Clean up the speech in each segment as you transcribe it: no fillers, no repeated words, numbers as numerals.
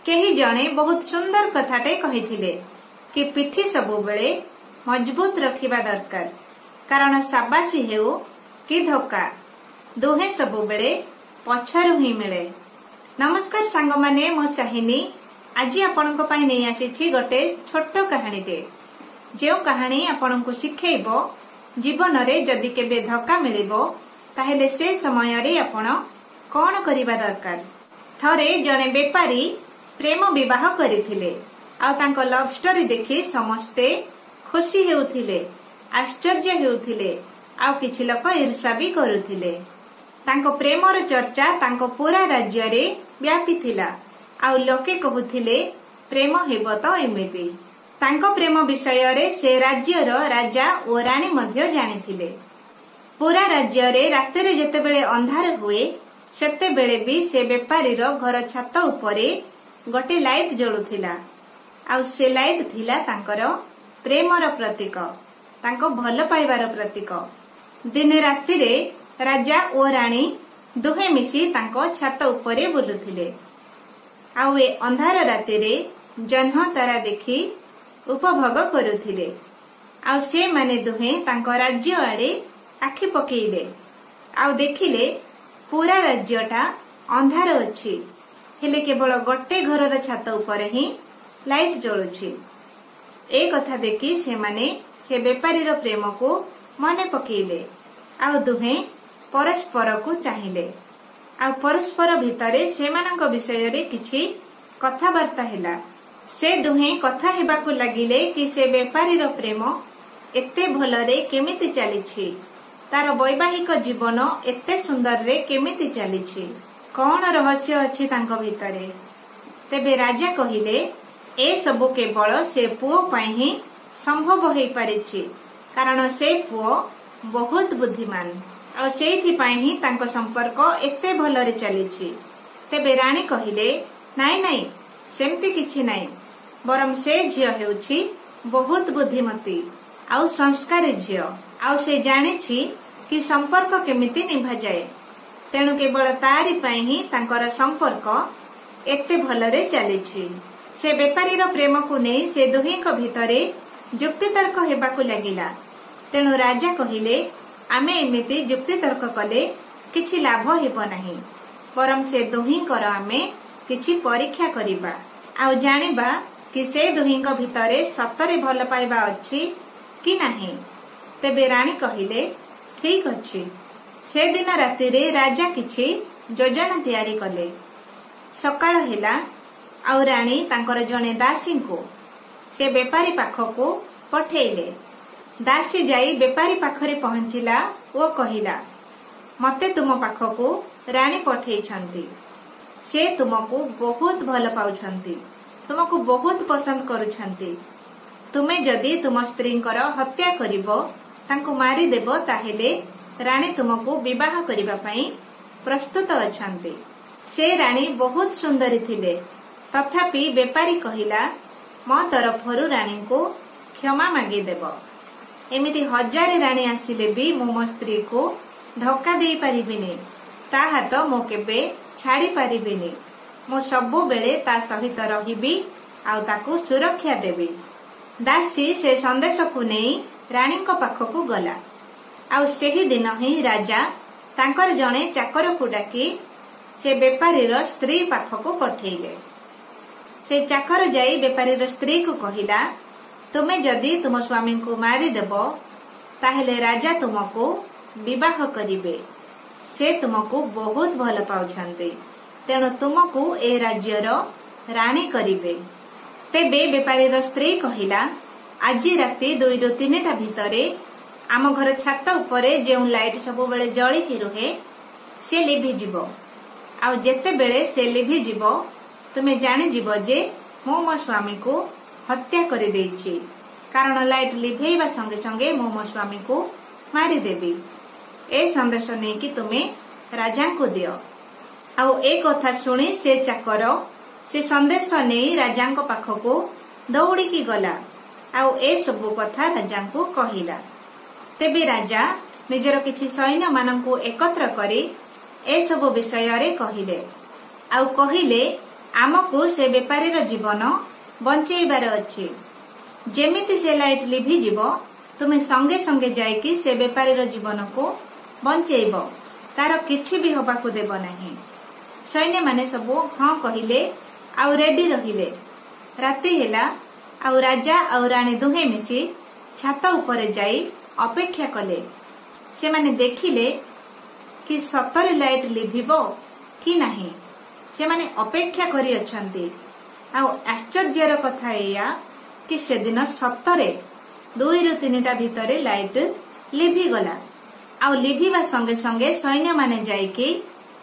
केही जणे बहुत सुंदर कथाटे कहिथिले कि पिठी सबु बेले मजबूत रखिबा दरकार, कारण साबासी हेउ कि धक्का दुहे सबु बेले पछरु ही मिले। नमस्कार सांग माने, मो चाहिनी आज आपनको पई नै आसीछि गोटे छोट कहानीटे, जो कहानी आपनको शिखेइबो जीवन रे जदि केबे धक्का मिलिबो ताहेले से समय रे आपण कोन करिबा दरकार। थरे जने बेपारी प्रेम विवाह करिथिले आ तांको लव स्टोरी देखि समस्ते खुशी हेउथिले, आश्चर्य हेउथिले आ किछि लोक ईर्ष्या भी करुथिले। तांको प्रेमर चर्चा तांको पूरा राज्य रे व्यापी थिला आ लोके कहुथिले प्रेम हेबो तो एमिति। तांको प्रेम विषय रे से राज्यर राजा ओ रानी मध्य जानिथिले। पूरा राज्य रे राति रे जेतेबेले अंधार हुए सेते बेले भी से बेपारीर घर छात उपरे गोटे लाइट जळुथिला आ से लाइट थिला तांकर प्रेमर प्रतीक, तांको भल पाइबार प्रतीक। दिने राति रे राजा ओ रानी दुहे मिसी तांको छात उपरे बुलुथिले आ ए अंधार राति रे जह्न तारा देखि उपभोग करुथिले आ से माने दुहे तांको राज्य आड़े आखि पकेइले आ देखिले पूरा राज्यटा अंधार अछि, हेले केवल गोटे घरर छात उपरे ही लाइट जळुछि। ए कथा देखि से माने से बेपारीर प्रेम को मने पकेइले आ दुहे परस्पर को चाहिले आ परस्पर भितरे सेमानक विषय रे किछि कथाबार्ता हैला। से दुहे कथा हेबाकू लागिले कि से बेपारीर प्रेम एते भलरे केमिति चलिछि, तार वैवाहिक जीवन एते सुंदर रे केमिति चलिछि, कौन रहस्य अछि तांको भितरे। तेबे राजा कहिले ए सबु केवल से पुओ पई ही संभव होई पारिछि, कारण से पुओ बहुत बुद्धिमान आ सेथि पई ही तांको संपर्क एते भलरे चलिछि। तेबे रानी कहिले नाई नाई सेमति किछि नाई, बरम से झियो हेउछि बहुत बुद्धिमती आ संस्कारी झियो आ से जानिछि कि संपर्क केमिति निभा जाए, तेणु केवल तारी पई ही तांकर संपर्क एते भलरे चलिछि। से बेपारीर प्रेम को नै से दुहींक भितरे जुक्ति तर्क हेबाकू लागिला। तेणु राजा कहिले आमे एमिति जुक्ति तर्क कले किछि लाभ हेबो नाही, परम से दुहींकर आमे किछि परीक्षा करिबा आ जानिबा कि से दुहींक भितरे सतरे भल पाइबा अछि कि नाही। तेबे रानी कहिले ठीक अछि। से दिन राति रे राजा किछि योजना तैयारी कले। सकाळ हेला आ रानी तांकर जने दासी को से बेपारी पाखको पठेइले। दासी जाई बेपारी पाखरे पहुंचिला ओ कहिला मते तुम पाखको रानी पठेइछंती, से तुमको बहुत भल पाउछंती, तुमको बहुत पसंद करूछंती। तुमे जदि तुम स्त्रींकर हत्या करिवो तांको मारी देबो ताहेले रानी तुमको विवाह करिबा पई प्रस्तुत अछंती। से रानी बहुत सुंदरी थिले, तथापि बेपारी कहिला मो तरफरु रानी को क्षमा मागी देबो। एमिति हजार रानी आसिले भी मो स्त्री को धक्का देई पारिबिनी, ताहा तो मो केबे छाड़ी पारिबिनी। मो सबु बेले ता सहित रहिबी आ ताकू सुरक्षा देबी। दासी से संदेश को नहीं रानी को पाखकू गला आ सेही दिन ही राजा तांकर जने चाकर को डाकी से बेपारीर स्त्री पाखकू पठेइले। से चाकर जाई बेपारीर स्त्री को कहिला तुमे जदि तुम स्वामी को मारी देबो ताहेले राजा तुमको विवाह करिवे, से तुमको बहुत भल पाउछंती, तेणु तुमको ए राज्यर रानी करिवे। तेबे बेपारीर स्त्री कहिला आज राति 2 ରୁ 3ଟା भितरे आम घर छात उपरे जे लाइट सब बेले जळिकी रुहे से लिभि जीवो आ जेते बेले से लिभि जीवो तुमे जानि जीवो जे मो स्वामी को हत्या करि देइछि, कारण लाइट लिभेइबा संगे संगे मो स्वामी को मारी देबी। ए संदेश नै कि तुमे राजा को दियो। आ ए कथा सुनी से चाकर से संदेश नै राजा को पाखको दौड़ी की गला आ ए सब कथा राजा को कहिला। तेबे राजा निजर किछि सैन्य माननकु एकत्र करी ए सब विषय रे कहिले आ कहिले आमको से बेपारी जीवन बंचेबार अच्छी। जेमिति से लाइट लिभि जीव तुम्हें संगे संगे जाइकी से बेपारी जीवन को बंचेब, तार किछि भी हबाकू देब नहीं। सैन्य माने सबू हाँ कहिले आउ रेडी रहिले। राति हेला आउ राजा आउ राणी दुहे मिसी छात उपरे जाई अपेक्षा कले। से माने देखिले कि सतरे लाइट लिभिबो कि नाही। से माने अपेक्षा करी अछंती। आउ आश्चर्यर कथा एया कि से दिन सतरे 2 ରୁ 3टा भितरे लाइट लिभि गला। आउ लिभिबा संगे संगे सैन्य माने जाइकी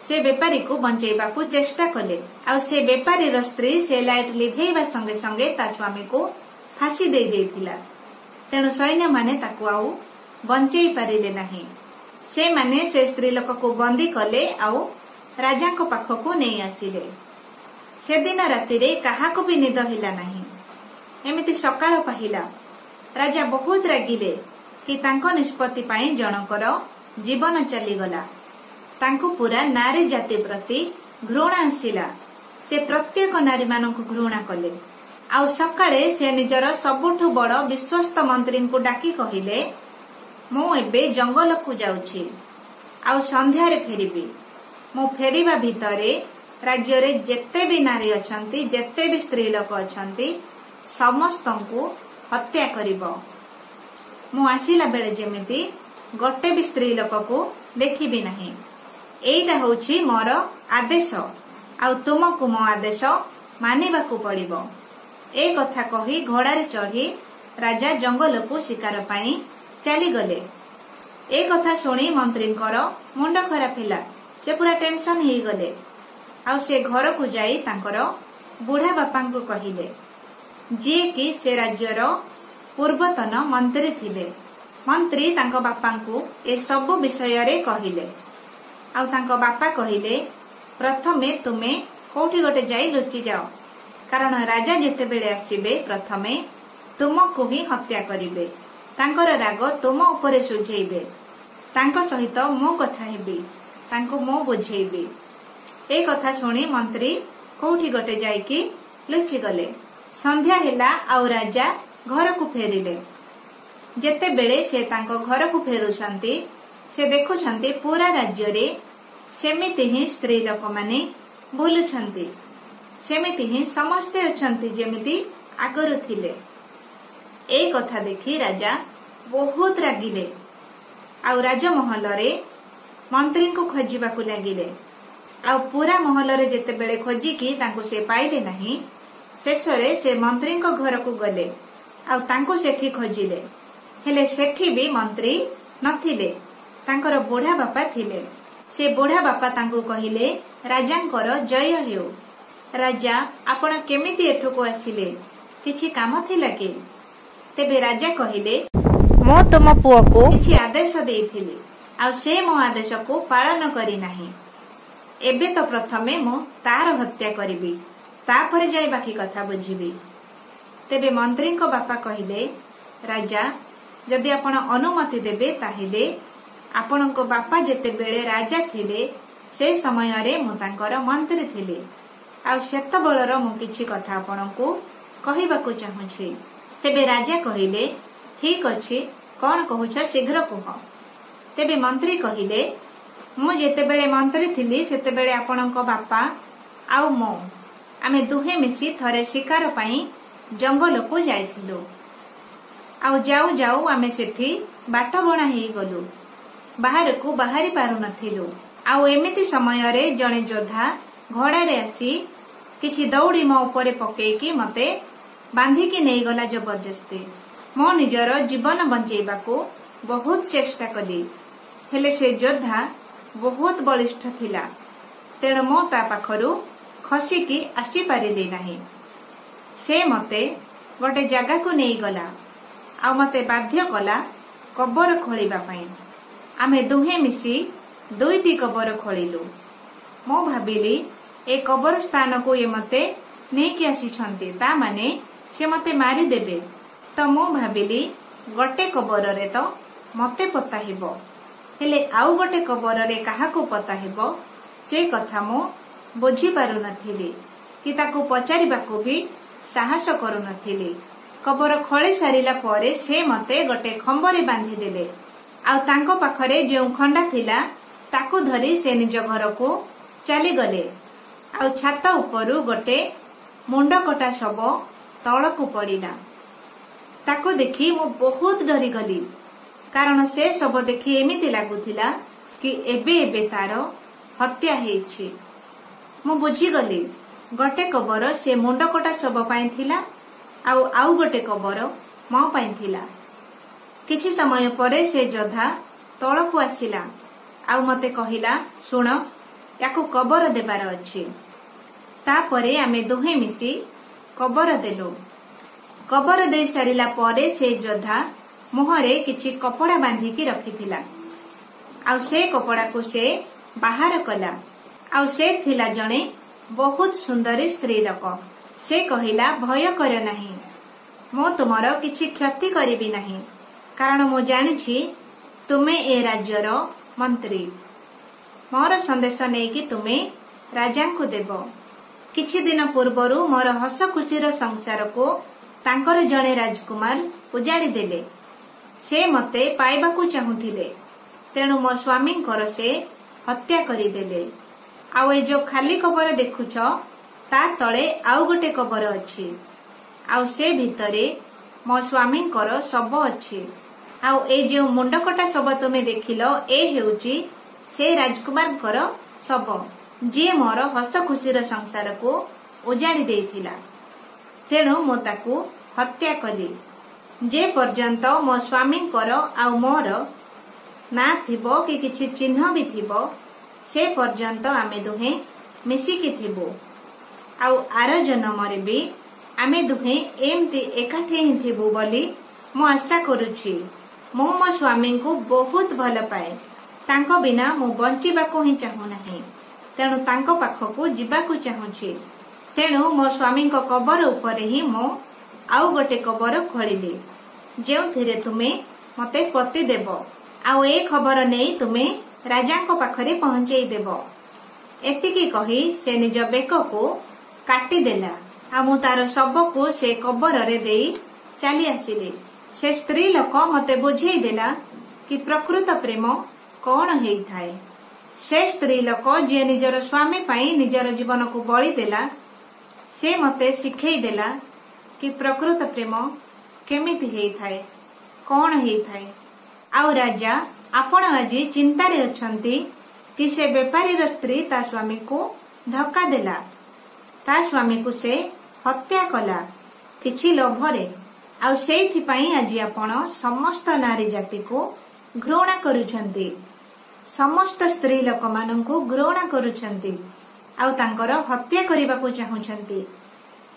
से बेपारी को बंचेबा को चेष्टा कले। आउ से बेपारी स्त्री से लाइट लिभेइबा संगे संगे ता स्वामी को फांसी दे देथिला। तेणु सैन्य माने ताकू आउ बंचेई पारिले नहीं। से माने से स्त्री लोक को बंदी कले आउ राजा को पाखको नहीं आसिले। से दिन राति रे काहाको भी निद हिला नहीं। एमिति सकाळ पाहिला। राजा बहुत रागिले कि तांको निष्पत्ति पाई जनकर जीवन चलीगला। तांको पूरा नारी जाति प्रति घृणा आसिला। से प्रत्येक नारी मानक घृणा कले। आउ सकाळे से निजर सबुठु बड़ विश्वस्त मंत्री को डाकी कहिले, मु एबे जंगल को जाउछि आउ संध्यारे फेरिबी। मु फेरिबा भितरे राज्य रे जेते भी नारी अछंती, जेते भी स्त्री लोक अछंती, समस्तंकु हत्या करिबो। मु आसिला बेले जेमिति गोटे भी स्त्री लोक को देखिबी नहीं। एइटा होछि मोर आदेश। आउ तुमको मो आदेश मानिबाकू पड़िबो। ए कथा कही घोड़ारे चढ़ी राजा जंगल को शिकार पाई चली गले। ए कथा सुनी मंत्री मुंड खराब हिला। से पूरा टेंशन ही गले। आउ से घर को जाई तांकर बुढ़ा बापा को कहिले, जी कि से राज्यर पूर्वतन मंत्री थिले। मंत्री तांको बापा को ए सब विषय रे कहिले। आउ तांको बापा कहिले, प्रथमे तुमे कोठी गोटे जाई लुचि जाओ, कारण राजा जेते बेले आसीबे प्रथमे तुमको ही हत्या करिवे। तांकर राग तुम उपरे सुझेइबे। तांको सहित मो कथा हेबी, तांको मो बुझेइबी। ए कथा सुनी मंत्री कोठी गोटे जाइकी लुचि गले। संध्या हेला आउ राजा घर को फेरिले। जेते बेले से तांको घर को फेरुछंती, से देखुछंती पूरा राज्य रे सेमिति ही स्त्री लोक माने बुलुछंती। सेमिति ही समस्ते अछंती जेमिति आगरु थिले। ए कथा देखी राजा बहुत रागिले। आउ राजमहल रे मंत्री को खोजिबाकू लागिले। आउ पूरा महल रे जेते बेले खोजिकी तांको से पाइले नहीं। शेषरे से मंत्री को घर को गले। आउ तांको सेठी खोजिले, हेले सेठी भी मंत्री नथिले। तांकर बुढ़ा बापा थिले। से बुढ़ा बापा तांको कहिले, राजांकर जय हेउ। राजा आपण केमिति एठो को आसिले, किछि काम थिला कि? तेबे राजा कहिले, मो तुम पुओ को किछि आदेश देइथिली, आ से मो आदेश को पालन करी नाही। एबे तो प्रथमे मो तार हत्या करिबी, तापरे जाई बाकी कथा बुझिबी। तेबे मंत्री को बापा कहिले, राजा जदि आपण अनुमति देबे ताहिले आपण को बापा जेते बेले राजा थिले से समय रे मु तांकर मंत्री थिले। आ सेत बळर मु किछि कथा आपण को कहिबाकू चाहूछि। तेबे राजा कहिले, ठीक अछि, कोन कहूछ शीघ्र कह। तेबे मंत्री कहिले, मु जेते बेले मंत्री थिली सेते बेले आपण को बापा आउ मो आमे दुहे मिसी थरे शिकार पाई जंगल को जाइथिलु। आउ जाऊ जाऊ आमे सेठी बाट बणा हेई गलु, बाहर को बाहरी पारु नथिलु। आउ एमिति समय रे जणे जोधा घोड़ा रे आसी किछि दौड़ी मो ऊपर पकेकी मते बांधी की नहीं गला जबरदस्ती। मो निजर जीवन बंचेबा को बहुत चेष्टा कली, हेले से योद्धा बहुत बलिष्ठ थिला। तेणु मो ता पाखरु खसिकी आसी पारिली नाही। से मते गोटे जगह को नहीं गला, आ मते बाध्य कला कबर खोलिबा पई। आमे दुहे मिसी 2टी कबर खोलिलु। मो भाबिली ए कबर स्थान को ये मते नेकी आसीछंती, ता माने से मते मारी देबे। तो मो भाबिली गोटे कबर रे तो मते पता हेबो, हेले आउ गोटे कबर रे काहा को पता हेबो से कथा मो बुझी पारु नथिली। कि ताको पचारिबाको भी साहस करुनथिली। कबर खोली सारिला परे से मते गोटे खंबरे बांधी देले। आउ तांको पाखरे जो खंडा थिला ताको धरी से निज घर को चली गले। आउ छात उपरु गोटे मुंड कटा शव तलकू पड़िला। ताको देखी मु बहुत डरी गली, कारण से सब देखी एमिति लागुथिला कि एबे एबे तार हत्या हेछि। मु बुझी गली गोटे कबर से मुंड कटा शव पाई थिला, आउ गोटे कबर मो पाई थिला। किछि समय परे से जोधा तलकू आसिला आउ मते कहिला, सुण याकू कबर देबार अछि। तापरे आमे दुहे मिसी कबर देलु। कबर दे सारिला परे से जोधा मुहरे किछि कपड़ा बांधिकी रखिथिला। आउ से कपड़ा को से बाहर कला। आउ से थिला जणे बहुत सुंदरी स्त्री लोक। से कहिला, भय कर नाही, मो तुमर किछि क्षति करिबि नाही, कारण मो जानिछि तुमे ए राज्यर मंत्री। मोर संदेश नेकी तुमे राजा को देव। किछि दिन पूर्वरु मोर हस खुशीर संसार को तांकर जणे राजकुमार उजाड़ी देले। से मते पाइबाकू चाहुथिले, तेणु मो स्वामी से हत्या करिदेले। आउ ए जो खाली कबर देखुछ ता तले आउ गोटे कबर अछि। आउ से भितरे मो स्वामी शव अछि। आउ ए जो मुंडकटा शव तुमे देखिलो ए हेउची से राजकुमार शव, जी मोर हस खुशीर संसार को उजाड़ी देइथिला। तेणु मो ताकू हत्या कली। जे पर्यंत मो स्वामी आउ मोर ना थिबो कि किछि चिन्ह भी थिबो, से पर्यंत आमे दुहे मिसिकी थिबो। आउ आर जन्मरे भी आमे दुहे एमती एकाठे ही थिबो बोली मो आशा करूछि। मो मो स्वामी को बहुत भल पाए। तांको बिना मो बंचिबाको ही चाहू नाही, तेणु तांको पाखको जिबाको चाहूछि। तेणु मो स्वामी को कबर उपरे ही मो आउ गोटे कबर खोलिली, जेउथिरे तुमे मते पति देव। आउ ए खबर नेई तुमे राजाको पाखरे पहुंचेई देव। एतिकी कही से निज बेक को काटी देला। आ मु तार शव को से कबर रे देई चली आसिली। से स्त्री लोक मते बुझेई देला कि प्रकृत प्रेम कौन हेई थाए। से स्त्री लोक जे निजर स्वामी पाई निजर जीवन को बळी देला, से मते शिखेई देला कि प्रकृत प्रेम केमिति हेई थाए, कौन हेई थाए। आउ राजा आपण आज चिंतारे अछंती कि से बेपारीर स्त्री ता स्वामी को धक्का देला, ता स्वामी को से हत्या कला किछि लोभरे। आउ सेइथि पई आज आपण समस्त नारी जाति को घृणा करूछंती, समस्त स्त्री लोक माननकु घृणा करूछंती, आउ तांकर हत्या करिबाकू चाहुछंती।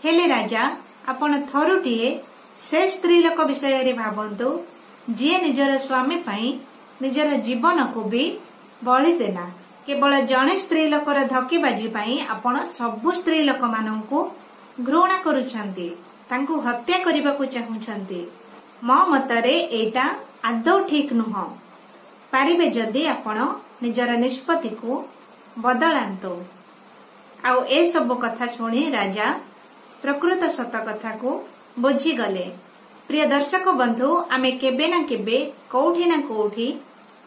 हेले राजा आपण थरुटिए से स्त्री लोक विषय रे भाबंतु, जे निजर स्वामी पाई निजर जीवन को भी बळी देला। केवल जणे स्त्री लोकर धक्कीबाजी पाई आपण सबु स्त्री लोक माननकु घृणा करूछंती, तांकु हत्या करिबाकू चाहुछंती। मो मतरे एटा आदौ ठीक नुह। पारिबे जदि आपण निजर निष्पत्ति को बदलांतो। आउ ए सब कथा सुनी राजा प्रकृत सत कथा को बुझी गले। प्रिय दर्शक बंधु, आमे केबे ना केबे कोठी ना कोठी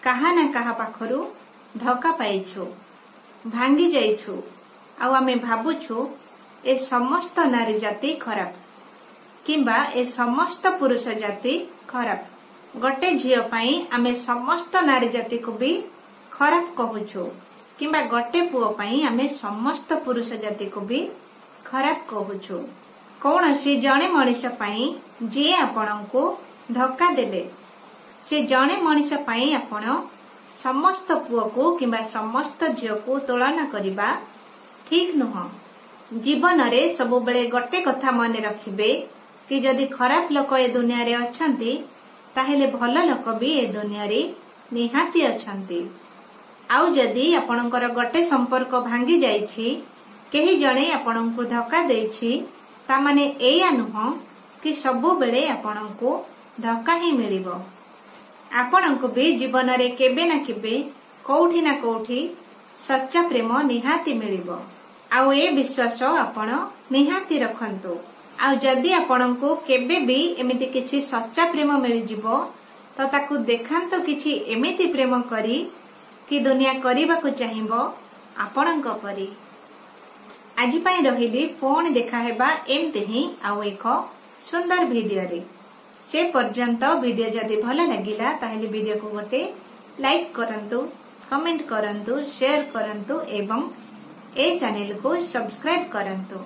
कहा ना कहा पाखरु धक्का पाइछु, भांगी जाइछु। आउ आमे भाबुछु ए समस्त नारी जाति खराब, किंबा ए समस्त पुरुष जाति खराब। गोटे झियो पाई आमे समस्त नारी जाति को भी खराब कहूछु, किंबा गोटे पुओ पाई आमे समस्त पुरुष जाति को भी खराब कहूछु। कौनसी जणे मनीष पाई जे आपणको धक्का देले, से जणे मनीष पाई आपण समस्त पुओ को किंबा समस्त झियो को तुलना करिबा ठीक नुह। जीवन रे सब बेले गोटे कथा मन रखिबे कि जदि खराब लोक ए दुनिया रे अछंती, ताहेले भल लोक भी ए दुनिया रे निहाती अछंती। आउ जदि आपणकर गोटे संपर्क भांगी जाइछि, केही जणे आपणको धक्का देछि, ता माने एया नुह कि सबु बेले आपणको धक्का ही मिलिबो। आपणको भी जीवन रे केबे ना केबे कोठी ना कोठी सच्चा प्रेम निहाती मिलिबो। आउ ए विश्वास आपण निहाती रखंतु। आउ जदि आपणको केबे भी एमिति किछि सच्चा प्रेम मिल जिवो तो ताकू देखांतो किछि एमिति प्रेम करी कि दुनिया करबाकू चाहिबो आपणको परी। आज पाई रहिली पुणी देखा हेबा एमते ही आउ एक सुंदर वीडियो रे। से पर्यंत वीडियो जदि भल लगिला ताहेले वीडियो को गोटे लाइक करंतु, कमेंट करंतु, शेयर करंतु एवं ए चैनल को सब्सक्राइब करंतु।